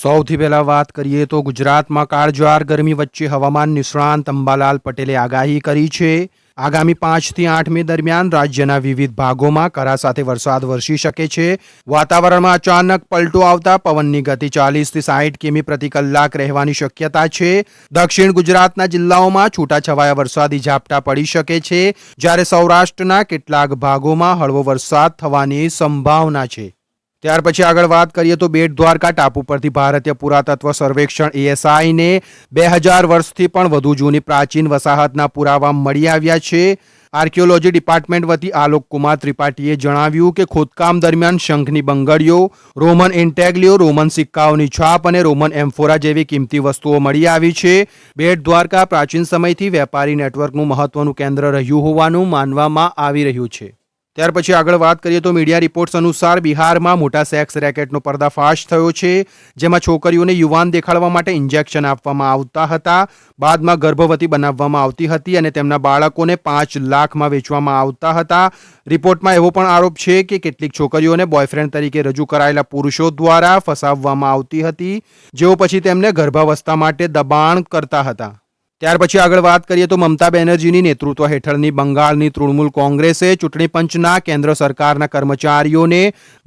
સૌથી પહેલા વાત કરીએ તો ગુજરાતમાં કાળઝાળ ગરમી વચ્ચે હવામાન નિષ્ણાંત અંબાલાલ પટેલે આગાહી કરી છે. આગામી 5 થી 8 મે દરમિયાન રાજ્યના વિવિધ ભાગોમાં કરા સાથે વરસાદ વરસી શકે છે. વાતાવરણમાં અચાનક પલટો આવતા પવનની ગતિ 40 થી 60 કિમી પ્રતિ કલાક રહેવાની શક્યતા છે. દક્ષિણ ગુજરાતના જિલ્લાઓમાં છૂટાછવાયા વરસાદી ઝાપટા પડી શકે છે, જ્યારે સૌરાષ્ટ્રના કેટલાક ભાગોમાં હળવો વરસાદ થવાની સંભાવના છે. ત્યાર પછી આગળ વાત કરીએ તો બેટ દ્વારકા ટાપુ પરથી ભારતીય પુરાતત્વ સર્વેક્ષણ ASIને 2000 વર્ષથી પણ વધુ જૂની પ્રાચીન વસાહતના પુરાવા મળી આવ્યા છે. આર્કિયોલોજી ડિપાર્ટમેન્ટ વતી આલોક કુમાર ત્રિપાઠીએ જણાવ્યું કે ખોદકામ દરમિયાન શંખની બંગડીઓ, રોમન ઇન્ટેગ્લિયો, રોમન સિક્કાઓની છાપ અને રોમન એમ્ફોરા જેવી કિંમતી વસ્તુઓ મળી આવી છે. બેટ દ્વારકા પ્રાચીન સમયથી વેપારી નેટવર્કનું મહત્વનું કેન્દ્ર રહ્યું હોવાનું માનવામાં આવી રહ્યું છે. ત્યાર પછી આગળ વાત કરીએ તો મીડિયા રિપોર્ટ્સ અનુસાર બિહારમાં મોટા સેક્સ રેકેટનો પર્દાફાશ થયો છે, જેમાં છોકરીઓને યુવાન દેખાડવા માટે ઇન્જેક્શન આપવામાં આવતા હતા, બાદમાં ગર્ભવતી બનાવવામાં આવતી હતી અને તેમના બાળકોને 5 લાખમાં વેચવામાં આવતા હતા. રિપોર્ટમાં એવો પણ આરોપ છે કે કેટલીક છોકરીઓને બોયફ્રેન્ડ તરીકે રજૂ કરાયેલા પુરુષો દ્વારા ફસાવવામાં આવતી હતી, જેઓ પછી તેમને ગર્ભાવસ્થા માટે દબાણ કરતા હતા. ત્યાર પછી આગળ વાત કરીએ તો મમતા બેનર્જીની નેતૃત્વ હેઠળની બંગાળની તૃણમૂલ કોંગ્રેસે ચૂંટણી પંચના કેન્દ્ર સરકારના કર્મચારીઓને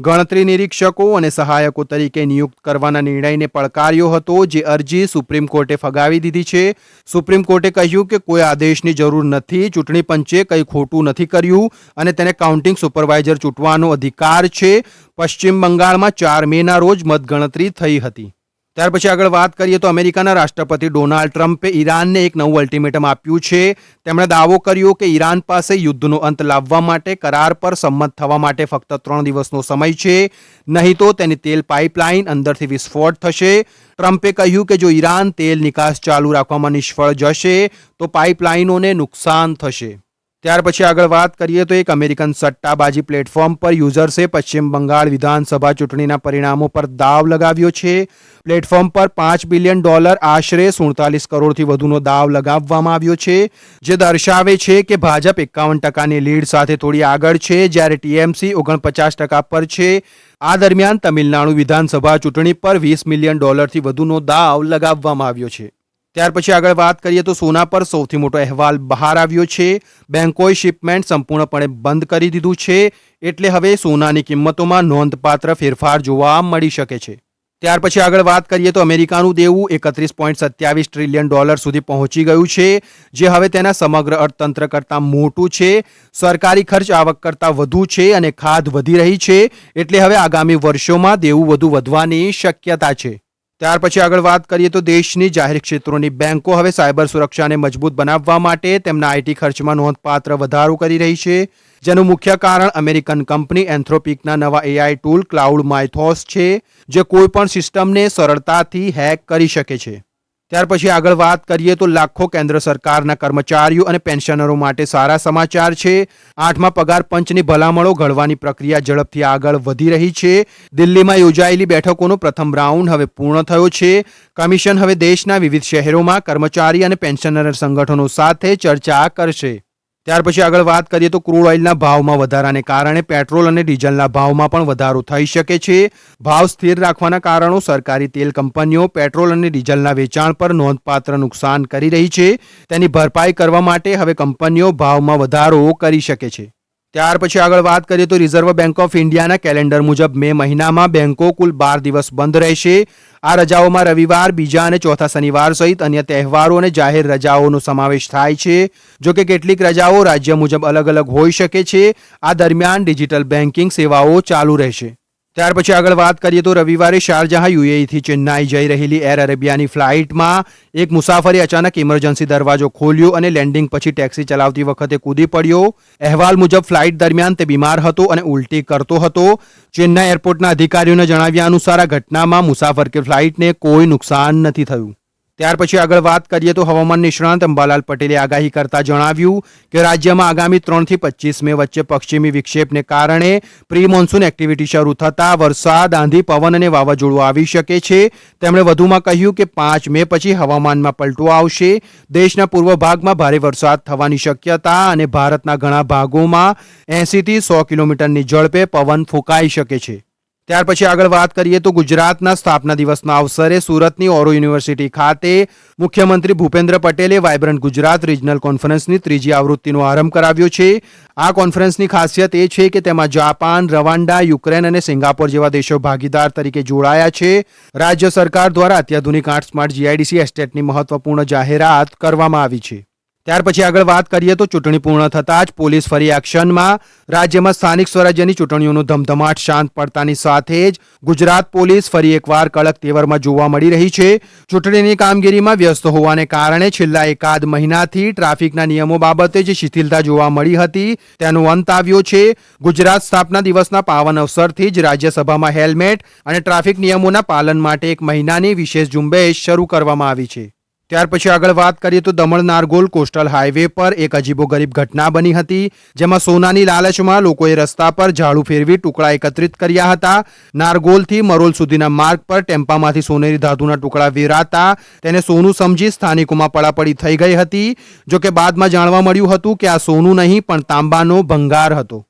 ગણતરી નિરીક્ષકો અને સહાયકો તરીકે નિયુક્ત કરવાના નિર્ણયને પડકાર્યો હતો, જે અરજી સુપ્રીમ કોર્ટે ફગાવી દીધી છે. સુપ્રીમ કોર્ટે કહ્યું કે કોઈ આદેશની જરૂર નથી, ચૂંટણી પંચે કંઈ ખોટું નથી કર્યું અને તેને કાઉન્ટિંગ સુપરવાઇઝર ચૂંટવાનો અધિકાર છે. પશ્ચિમ બંગાળમાં 4 મેના રોજ મતગણતરી થઈ હતી. ત્યાર પછી આગળ વાત કરીએ તો અમેરિકાના રાષ્ટ્રપતિ ડોનાલ્ડ ટ્રમ્પે ઈરાનને એક નવું અલ્ટિમેટમ આપ્યું છે. તેમણે દાવો કર્યો કે ઈરાન પાસે યુદ્ધનો અંત લાવવા માટે કરાર પર સંમત થવા માટે ફક્ત 3 દિવસનો સમય છે, નહીં તો તેની તેલ પાઇપલાઇન અંદરથી વિસ્ફોટ થશે. ટ્રમ્પે કહ્યું કે જો ઈરાન તેલ નિકાસ ચાલુ રાખવામાં નિષ્ફળ જશે તો પાઇપલાઇનોને નુકસાન થશે. ત્યાર પછી આગળ વાત કરીએ તો એક અમેરિકન સટ્ટાબાજી પ્લેટફોર્મ પર યુઝર્સે પશ્ચિમ બંગાળ વિધાનસભા ચૂંટણીના પરિણામો પર દાવ લગાવ્યો છે. પ્લેટફોર્મ પર $5 બિલિયન આશરે 47 કરોડથી વધુનો દાવ લગાવવામાં આવ્યો છે, જે દર્શાવે છે કે ભાજપ 51% લીડ સાથે થોડી આગળ છે, જ્યારે TMC 49% પર છે. આ દરમિયાન તમિલનાડુ વિધાનસભા ચૂંટણી પર $20 મિલિયન વધુનો દાવ લગાવવામાં આવ્યો છે. ત્યાર પછી આગળ વાત કરીએ તો સોના પર સૌથી મોટો અહેવાલ બહાર આવ્યો છે. બેંકોએ શિપમેન્ટ સંપૂર્ણપણે બંધ કરી દીધું છે, એટલે હવે સોનાની કિંમતોમાં નોંધપાત્ર ફેરફાર જોવા મળી શકે છે. ત્યાર પછી આગળ વાત કરીએ તો અમેરિકાનું દેવું $31.27 ટ્રિલિયન સુધી પહોંચી ગયું છે, જે હવે તેના સમગ્ર અર્થતંત્ર કરતાં મોટું છે. સરકારી ખર્ચ આવક કરતાં વધુ છે અને ખાધ વધી રહી છે, એટલે હવે આગામી વર્ષોમાં દેવું વધુ વધવાની શક્યતા છે. ત્યાર પછી આગળ વાત કરીએ તો દેશની જાહેર ક્ષેત્રોની બેંકો હવે સાયબર સુરક્ષાને મજબૂત બનાવવા માટે તેમના IT ખર્ચમાં નોંધપાત્ર વધારો કરી રહી છે, જેનું મુખ્ય કારણ અમેરિકન કંપની એન્થ્રોપિકના નવા AI ટૂલ ક્લાઉડ માઇથોસ છે, જે કોઈપણ સિસ્ટમને સરળતાથી હેક કરી શકે છે. ત્યાર પછી આગળ વાત કરીએ તો લાખો કેન્દ્ર સરકારના કર્મચારીઓ અને પેન્શનરો માટે સારા સમાચાર છે. 8મા પગાર પંચની ભલામણો ઘડવાની પ્રક્રિયા ઝડપથી આગળ વધી રહી છે. દિલ્હીમાં યોજાયેલી બેઠકોનો પ્રથમ રાઉન્ડ હવે પૂર્ણ થયો છે. કમિશન હવે દેશના વિવિધ શહેરોમાં કર્મચારી અને પેન્શનર સંગઠનો સાથે ચર્ચા કરશે. ત્યાર પછી આગળ વાત કરીએ તો ક્રૂડ ઓઇલના ભાવમાં વધારાને કારણે પેટ્રોલ અને ડીઝલના ભાવમાં પણ વધારો થઈ શકે છે. ભાવ સ્થિર રાખવાના કારણો સરકારી તેલ કંપનીઓ પેટ્રોલ અને ડીઝલના વેચાણ પર નોંધપાત્ર નુકસાન કરી રહી છે. તેની ભરપાઈ કરવા માટે હવે કંપનીઓ ભાવમાં વધારો કરી શકે છે. ત્યાર પછી આગળ વાત કરીએ તો રિઝર્વ બેંક ઓફ ઇન્ડિયાના કેલેન્ડર મુજબ મે મહિનામાં બેંકો કુલ 12 દિવસ બંધ રહેશે. આ રજાઓમાં રવિવાર, બીજા અને ચોથા શનિવાર સહિત અન્ય તહેવારો અને જાહેર રજાઓનો સમાવેશ થાય છે. જો કે કેટલીક રજાઓ રાજ્ય મુજબ અલગ અલગ હોઈ શકે છે. આ દરમિયાન ડિજિટલ બેન્કિંગ સેવાઓ ચાલુ રહેશે. ત્યાર પછી આગળ વાત કરીએ તો રવિવારે શારજાહ UAEથી ચેન્નાઈ જઈ રહેલી એર અરેબિયાની ફ્લાઇટમાં એક મુસાફરે અચાનક ઇમરજન્સી દરવાજો ખોલ્યો અને લેન્ડિંગ પછી ટેક્સી ચલાવતી વખતે કૂદી પડ્યો. અહેવાલ મુજબ ફ્લાઇટ દરમિયાન તે બીમાર હતો અને ઉલટી કરતો હતો. ચેન્નાઈ એરપોર્ટના અધિકારીઓના જણાવ્યા અનુસાર આ ઘટનામાં મુસાફર કે ફ્લાઇટને કોઈ નુકસાન નથી થયું. ત્યાર પછી આગળ વાત કરીએ તો હવામાન નિષ્ણાંત અંબાલાલ પટેલે આગાહી કરતા જણાવ્યું કે રાજ્યમાં આગામી 3 થી 25 મે વચ્ચે પશ્ચિમી વિક્ષેપને કારણે પ્રી મોન્સૂન એક્ટિવિટી શરૂ થતાં વરસાદ, આંધી, પવન અને વાવાઝોડું આવી શકે છે. તેમણે વધુમાં કહ્યું કે 5 મે પછી હવામાનમાં પલટો આવશે. દેશના પૂર્વ ભાગમાં ભારે વરસાદ થવાની શક્યતા અને ભારતના ઘણા ભાગોમાં 80 થી 100 કિલોમીટરની ઝડપે પવન ફૂંકાઈ શકે છે. ત્યાર પછી આગળ વાત કરીએ તો ગુજરાતના સ્થાપના દિવસના અવસરે સુરતની ઓરો યુનિવર્સિટી ખાતે મુખ્યમંત્રી ભૂપેન્દ્ર પટેલે વાયબ્રન્ટ ગુજરાત રિજનલ કોન્ફરન્સની ત્રીજી આવૃત્તિનો આરંભ કરાવ્યો છે. આ કોન્ફરન્સની ખાસિયત એ છે કે તેમાં જાપાન, રવાન્ડા, યુક્રેન અને સિંગાપોર જેવા દેશો ભાગીદાર તરીકે જોડાયા છે. રાજ્ય સરકાર દ્વારા અત્યાધુનિક 8 સ્માર્ટ જીઆઈડીસી એસ્ટેટની મહત્વપૂર્ણ જાહેરાત કરવામાં આવી છે. ત્યાર પછી આગળ વાત કરીએ તો ચૂંટણી પૂર્ણ થતાં જ પોલીસ ફરી એક્શનમાં. રાજ્યમાં સ્થાનિક સ્વરાજ્યની ચૂંટણીઓનો ધમધમાટ શાંત પડતાની સાથે જ ગુજરાત પોલીસ ફરી એકવાર કડક તેવરમાં જોવા મળી રહી છે. ચૂંટણીની કામગીરીમાં વ્યસ્ત હોવાને કારણે છેલ્લા એકાદ મહિનાથી ટ્રાફિકના નિયમો બાબતે જે શિથિલતા જોવા મળી હતી તેનો અંત આવ્યો છે. ગુજરાત સ્થાપના દિવસના પાવન અવસરથી જ રાજ્યસભામાં હેલ્મેટ અને ટ્રાફિક નિયમોના પાલન માટે એક મહિનાની વિશેષ ઝુંબેશ શરૂ કરવામાં આવી છે. ત્યાર પછી આગળ વાત કરીએ તો દમણ નારગોલ કોસ્ટલ હાઈવે પર એક અજીબોગરીબ ઘટના બની હતી, જેમાં સોનાની લાલચમાં લોકોએ રસ્તા પર ઝાડુ ફેરવી ટુકડા એકત્રિત કર્યા હતા. નારગોલથી મરોલ સુધીના માર્ગ પર ટેમ્પામાંથી સોનેરી ધાતુના ટુકડા વેરાતા તેને સોનું સમજી સ્થાનિકોમાં પડાપડી થઈ ગઈ હતી. જોકે બાદમાં જાણવા મળ્યું હતું કે આ સોનું નહીં પણ તાંબાનો ભંગાર હતો.